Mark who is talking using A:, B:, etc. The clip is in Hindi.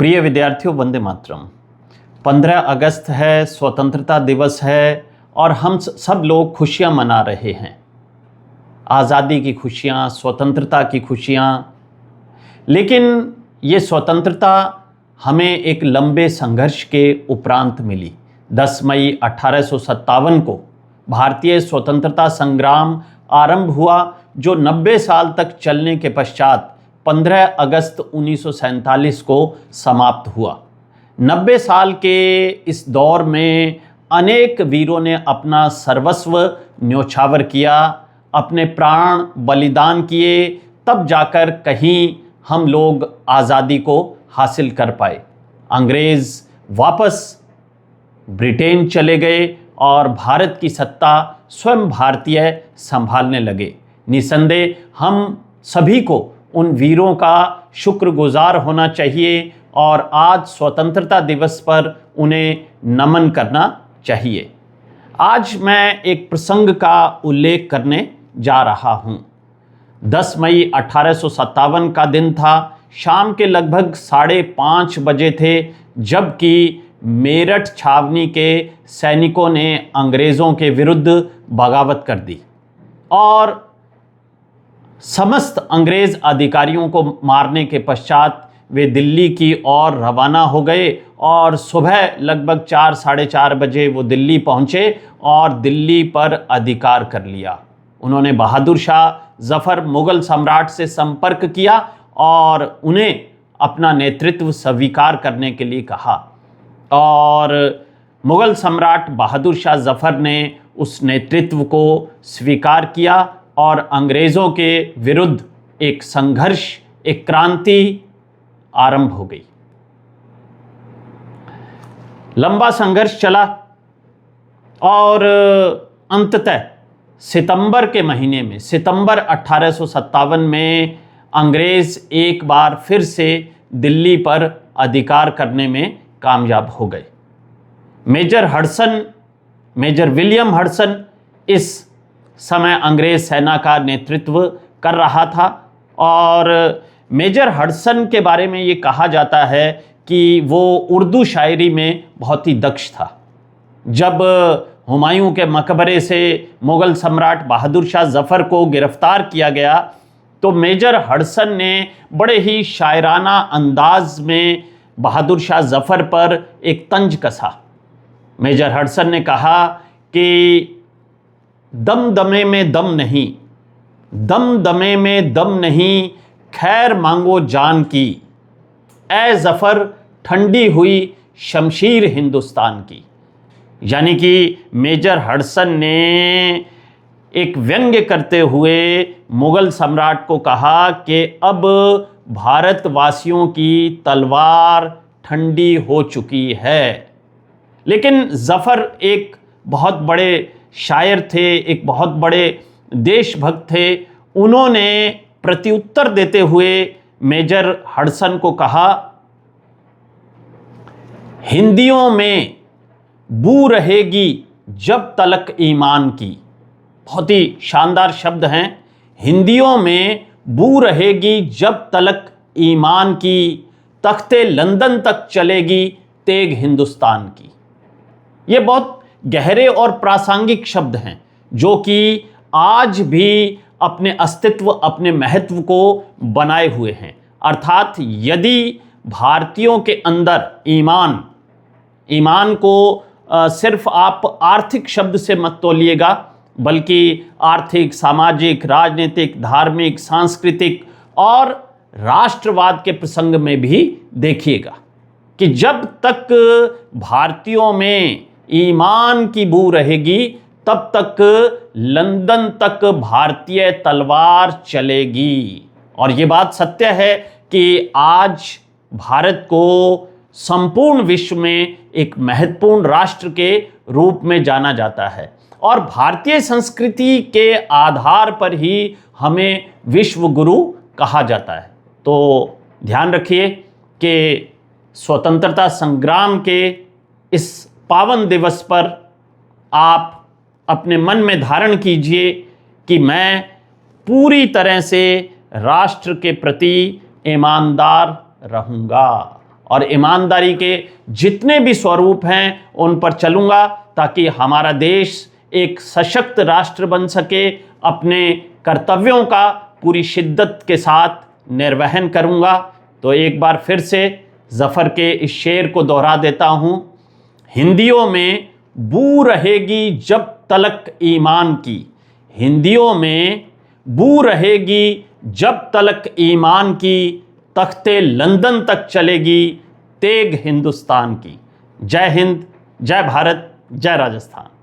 A: प्रिय विद्यार्थियों, वंदे मातरम। 15 अगस्त है, स्वतंत्रता दिवस है और हम सब लोग खुशियां मना रहे हैं। आज़ादी की खुशियां, स्वतंत्रता की खुशियां। लेकिन ये स्वतंत्रता हमें एक लंबे संघर्ष के उपरांत मिली। 10 मई 1857 को भारतीय स्वतंत्रता संग्राम आरंभ हुआ, जो 90 साल तक चलने के पश्चात 15 अगस्त 1947 को समाप्त हुआ। 90 साल के इस दौर में अनेक वीरों ने अपना सर्वस्व न्योछावर किया, अपने प्राण बलिदान किए, तब जाकर कहीं हम लोग आज़ादी को हासिल कर पाए। अंग्रेज़ वापस ब्रिटेन चले गए और भारत की सत्ता स्वयं भारतीय संभालने लगे। निसंदेह हम सभी को उन वीरों का शुक्रगुजार होना चाहिए और आज स्वतंत्रता दिवस पर उन्हें नमन करना चाहिए। आज मैं एक प्रसंग का उल्लेख करने जा रहा हूँ। 10 मई 1857 का दिन था। शाम के लगभग 5:30 बजे थे, जबकि मेरठ छावनी के सैनिकों ने अंग्रेज़ों के विरुद्ध बगावत कर दी और समस्त अंग्रेज़ अधिकारियों को मारने के पश्चात वे दिल्ली की ओर रवाना हो गए और सुबह लगभग 4 साढ़े 4 बजे वो दिल्ली पहुँचे और दिल्ली पर अधिकार कर लिया। उन्होंने बहादुर शाह जफ़र मुग़ल सम्राट से संपर्क किया और उन्हें अपना नेतृत्व स्वीकार करने के लिए कहा और मुग़ल सम्राट बहादुर शाह जफ़र ने उस नेतृत्व को स्वीकार किया और अंग्रेज़ों के विरुद्ध एक संघर्ष, एक क्रांति आरंभ हो गई। लंबा संघर्ष चला और अंततः सितंबर के महीने में, सितंबर 1857 में अंग्रेज़ एक बार फिर से दिल्ली पर अधिकार करने में कामयाब हो गए। मेजर विलियम हडसन इस समय अंग्रेज़ सेना का नेतृत्व कर रहा था और मेजर हडसन के बारे में ये कहा जाता है कि वो उर्दू शायरी में बहुत ही दक्ष था। जब हुमायूं के मकबरे से मुग़ल सम्राट बहादुर शाह जफ़र को गिरफ्तार किया गया तो मेजर हडसन ने बड़े ही शायराना अंदाज में बहादुर शाह जफ़र पर एक तंज कसा। मेजर हडसन ने कहा कि दमदमे में दम नहीं, दमदमे में दम नहीं, खैर मांगो जान की, ए ज़फ़र ठंडी हुई शमशीर हिंदुस्तान की। यानी कि मेजर हडसन ने एक व्यंग्य करते हुए मुग़ल सम्राट को कहा कि अब भारतवासियों की तलवार ठंडी हो चुकी है। लेकिन ज़फ़र एक बहुत बड़े शायर थे, एक बहुत बड़े देशभक्त थे। उन्होंने प्रत्युत्तर देते हुए मेजर हडसन को कहा, हिंदियों में बू रहेगी जब तलक ईमान की। बहुत ही शानदार शब्द हैं। हिंदियों में बू रहेगी जब तलक ईमान की, तख्ते लंदन तक चलेगी तेग हिंदुस्तान की। ये बहुत गहरे और प्रासंगिक शब्द हैं जो कि आज भी अपने अस्तित्व, अपने महत्व को बनाए हुए हैं। अर्थात यदि भारतीयों के अंदर ईमान को सिर्फ आप आर्थिक शब्द से मत तोलिएगा, बल्कि आर्थिक, सामाजिक, राजनीतिक, धार्मिक, सांस्कृतिक और राष्ट्रवाद के प्रसंग में भी देखिएगा कि जब तक भारतीयों में ईमान की बू रहेगी तब तक लंदन तक भारतीय तलवार चलेगी। और ये बात सत्य है कि आज भारत को संपूर्ण विश्व में एक महत्वपूर्ण राष्ट्र के रूप में जाना जाता है और भारतीय संस्कृति के आधार पर ही हमें विश्व गुरु कहा जाता है। तो ध्यान रखिए कि स्वतंत्रता संग्राम के इस पावन दिवस पर आप अपने मन में धारण कीजिए कि मैं पूरी तरह से राष्ट्र के प्रति ईमानदार रहूँगा और ईमानदारी के जितने भी स्वरूप हैं उन पर चलूँगा, ताकि हमारा देश एक सशक्त राष्ट्र बन सके। अपने कर्तव्यों का पूरी शिद्दत के साथ निर्वहन करूँगा। तो एक बार फिर से ज़फ़र के इस शेर को दोहरा देता हूँ। हिंदियों में बू रहेगी जब तलक ईमान की, हिंदियों में बू रहेगी जब तलक ईमान की, तख्ते लंदन तक चलेगी तेग हिंदुस्तान की। जय हिंद, जय भारत, जय राजस्थान।